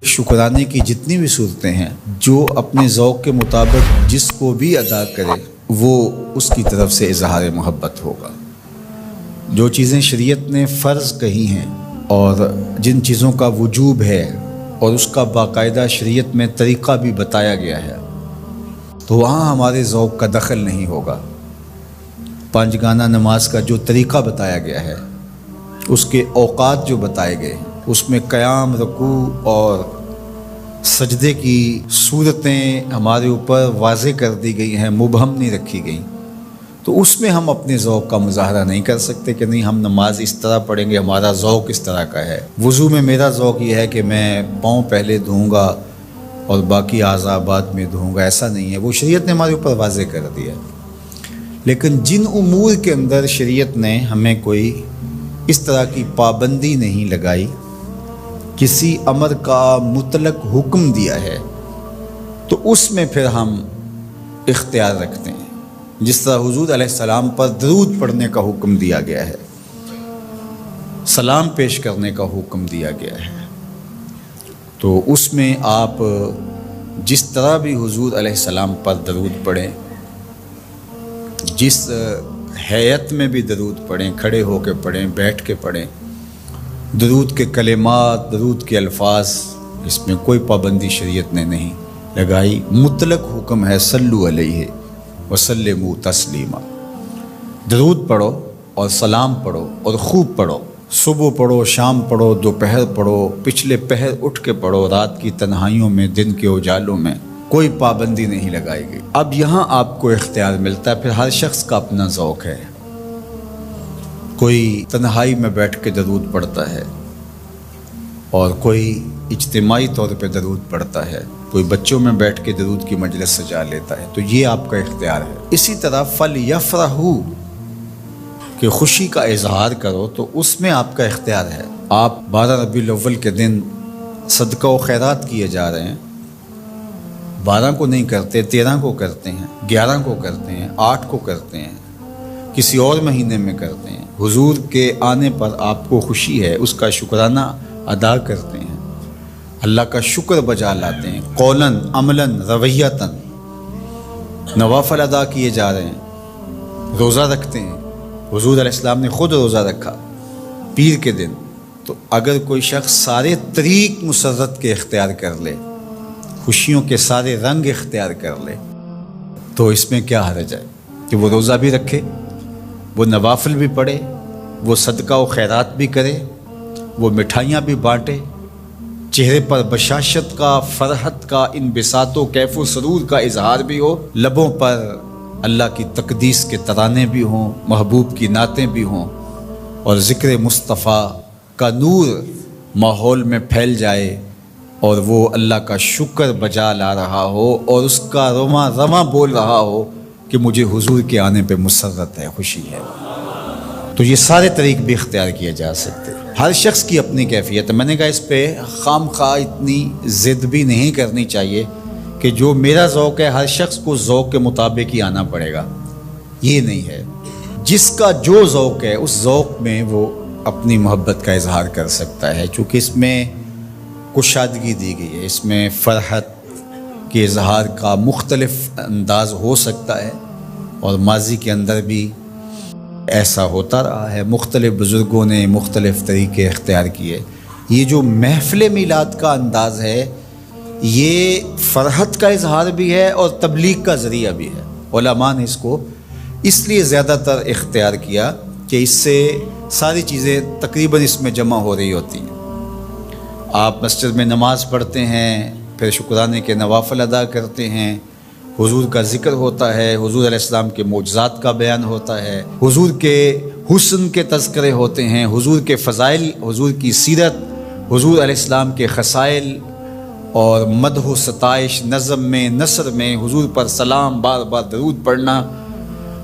शुक्राने की जितनी भी सूरतें हैं, जो अपने ज़ौक़ के मुताबिक जिसको भी अदा करे वो उसकी तरफ से इज़हार मोहब्बत होगा। जो चीज़ें शरीयत ने फ़र्ज़ कही हैं और जिन चीज़ों का वजूब है और उसका बाकायदा शरीयत में तरीक़ा भी बताया गया है, तो वहाँ हमारे ज़ौक़ का दखल नहीं होगा। पांचगाना नमाज का जो तरीक़ा बताया गया है, उसके औक़ात जो बताए गए हैं, उसमें क़याम, रुकू और सजदे की सूरतें हमारे ऊपर वाज़े कर दी गई हैं, मुबहम नहीं रखी गई। तो उसमें हम अपने ज़ौक़ का मुज़ाहरा नहीं कर सकते कि नहीं हम नमाज इस तरह पढ़ेंगे, हमारा ज़ौक़ इस तरह का है। वज़ू में मेरा ज़ौक़ ये है कि मैं पाँव पहले धोऊँगा और बाकी आज़ा बाद में धोऊँगा, ऐसा नहीं है। वो शरीयत ने हमारे ऊपर वाज़े कर दिया। लेकिन जिन उमूर के अंदर शरीयत ने हमें कोई इस तरह की पाबंदी नहीं लगाई, किसी अमर का मुतलक हुक्म दिया है, तो उसमें फिर हम इख्तियार रखते हैं। जिस तरह हुज़ूर अलैहिस्सलाम पर दरूद पढ़ने का हुक्म दिया गया है, सलाम पेश करने का हुक्म दिया गया है, तो उसमें आप जिस तरह भी हुज़ूर अलैहिस्सलाम पर दरूद पढ़ें, जिस हैयत में भी दरूद पढ़ें, खड़े होकर पढ़ें, बैठ के पढ़ें, दरूद के कलिमात, दरूद के अल्फाज, इसमें कोई पाबंदी शरीयत ने नहीं लगाई। मुतलक हुक्म है सल्लु अलैहि वसल्लिमू तस्लीमा। दरूद पढ़ो और सलाम पढ़ो और खूब पढ़ो। सुबह पढ़ो, शाम पढ़ो, दोपहर पढ़ो, पिछले पहर उठ के पढ़ो, रात की तन्हाइयों में, दिन के उजालों में, कोई पाबंदी नहीं लगाई गई। अब यहाँ आपको इख्तियार मिलता है। फिर हर शख्स का अपना ज़ौक़ है। कोई तन्हाई में बैठ के दरूद पढ़ता है और कोई इज्तिमाई तौर पे दरूद पढ़ता है, कोई बच्चों में बैठ के दरूद की मजलिस सजा लेता है। तो ये आपका इख्तियार है। इसी तरह फल यफ़रहू कि खुशी का इजहार करो, तो उसमें आपका इख्तियार है। आप 12 रबीउल अव्वल के दिन सदका व खैरात किए जा रहे हैं, 12 को नहीं करते, 13 को करते हैं, 11 को करते हैं, 8 को करते हैं, किसी और महीने में करते हैं। हुजूर के आने पर आपको खुशी है, उसका शुक्राना अदा करते हैं, अल्लाह का शुक्र बजा लाते हैं। कौलन, अमलन, रवैयतन नवाफल अदा किए जा रहे हैं, रोज़ा रखते हैं। हुजूर अलैहिस्सलाम ने ख़ुद रोज़ा रखा पीर के दिन। तो अगर कोई शख्स सारे तरीक़ मुसर्रत के इख्तियार कर ले, खुशियों के सारे रंग इख्तियार कर ले, तो इसमें क्या हर्ज है कि वो रोज़ा भी रखे, वो नवाफिल भी पढ़े, वो सदका व खैरात भी करे, वो मिठाइयाँ भी बाँटे, चेहरे पर बशाशत का, फरहत का, इनबिसात व कैफ़ व सरूर का इजहार भी हो, लबों पर अल्लाह की तकदीस के तराने भी हों, महबूब की नातें भी हों, और ज़िक्र मुस्तफ़ा का नूर माहौल में फैल जाए और वो अल्लाह का शुक्र बजा ला रहा हो और उसका रमा रमा बोल रहा हो कि मुझे हुजूर के आने पे मुसर्रत है, खुशी है। तो ये सारे तरीक़ भी इख्तियार किए जा सकते हैं। हर शख्स की अपनी कैफियत है। मैंने कहा इस पे खामखा इतनी ज़िद भी नहीं करनी चाहिए कि जो मेरा ज़ौक़ है हर शख्स को ज़ौक़ के मुताबिक ही आना पड़ेगा, ये नहीं है। जिसका जो ज़ौक़ है उस ज़ौक़ में वो अपनी मोहब्बत का इजहार कर सकता है। चूँकि इसमें कुशादगी दी गई है, इसमें फ़रहत के इजहार का मुख्तलिफ अंदाज़ हो सकता है और माजी के अंदर भी ऐसा होता रहा है। मुख्तलिफ बुज़ुर्गों ने मुख्तलिफ तरीक़े इख्तियार किए। ये जो महफ़िल मीलाद का अंदाज़ है, ये फ़रहत का इजहार भी है और तबलीग का ज़रिया भी है। उलमा ने इसको इसलिए ज़्यादातर इख्तियार किया कि इससे सारी चीज़ें तकरीबन इसमें जमा हो रही होती हैं। आप मस्जिद में नमाज़ पढ़ते हैं, फिर शुक्राने के नवाफिल अदा करते हैं, हुजूर का ज़िक्र होता है, हुजूर अलैहिस्सलाम के मौजज़ात का बयान होता है, हुजूर के हुस्न के तज़किरे होते हैं, हुजूर के फ़ज़ाइल, हुजूर की सीरत, हुजूर अलैहिस्सलाम के ख़साइल और मदह सताइश, नज़म में, नसर में हुजूर पर सलाम, बार बार दरूद पढ़ना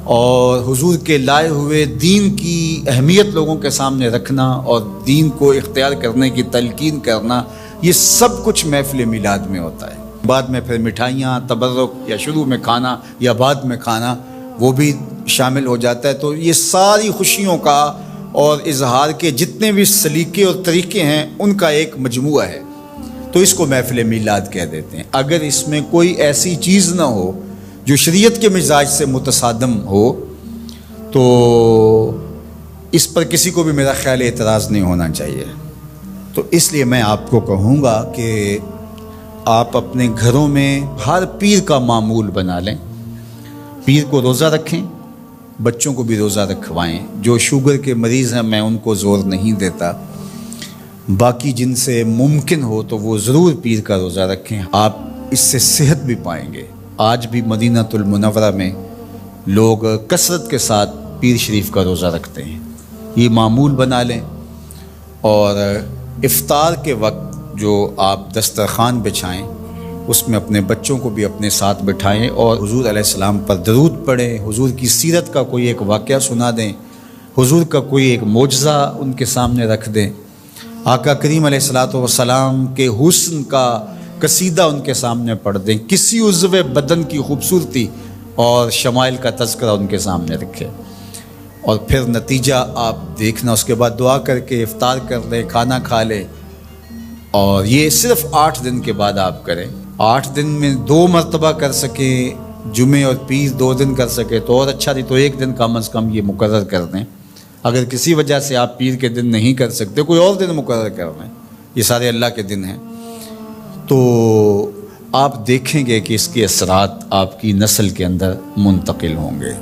और हुजूर के लाए हुए दीन की अहमियत लोगों के सामने रखना और दीन को इख्तियार करने की तलकीन करना, ये सब कुछ महफ़िल मिलाद में होता है। बाद में फिर मिठाइयाँ, तबर्रुक या शुरू में खाना या बाद में खाना, वो भी शामिल हो जाता है। तो ये सारी खुशियों का और इजहार के जितने भी सलीके और तरीक़े हैं उनका एक मजमुआ है। تو اس کو محفل میلاد کہہ دیتے ہیں۔ اگر اس میں کوئی ایسی چیز نہ ہو جو شریعت کے مزاج سے متصادم ہو تو اس پر کسی کو بھی میرا خیال اعتراض نہیں ہونا چاہیے۔ تو اس لیے میں آپ کو کہوں گا کہ آپ اپنے گھروں میں ہر پیر کا معمول بنا لیں، پیر کو روزہ رکھیں، بچوں کو بھی روزہ رکھوائیں۔ جو شوگر کے مریض ہیں میں ان کو زور نہیں دیتا، باقی جن سے ممکن ہو تو وہ ضرور پیر کا روزہ رکھیں، آپ اس سے صحت بھی پائیں گے۔ آج بھی مدینہ المنورہ میں لوگ کثرت کے ساتھ پیر شریف کا روزہ رکھتے ہیں، یہ معمول بنا لیں۔ اور افطار کے وقت جو آپ دسترخوان بچھائیں اس میں اپنے بچوں کو بھی اپنے ساتھ بٹھائیں اور حضور علیہ السلام پر درود پڑھیں، حضور کی سیرت کا کوئی ایک واقعہ سنا دیں، حضور کا کوئی ایک معجزہ ان کے سامنے رکھ دیں، آقا کریم علیہ السلام کے حسن کا قصیدہ ان کے سامنے پڑھ دیں، کسی عضو بدن کی خوبصورتی اور شمائل کا تذکرہ ان کے سامنے رکھیں، اور پھر نتیجہ آپ دیکھنا۔ اس کے بعد دعا کر کے افطار کر لیں، کھانا کھا لیں، اور یہ صرف 8 دن کے بعد آپ کریں۔ 8 دن میں 2 مرتبہ کر سکیں، جمعے اور پیر 2 دن کر سکے تو اور اچھا، نہیں تو 1 دن کم از کم یہ مقرر کر دیں۔ اگر کسی وجہ سے آپ پیر کے دن نہیں کر سکتے، کوئی اور دن مقرر کر دیں، یہ سارے اللہ کے دن ہیں، تو آپ دیکھیں گے کہ اس کے اثرات آپ کی نسل کے اندر منتقل ہوں گے۔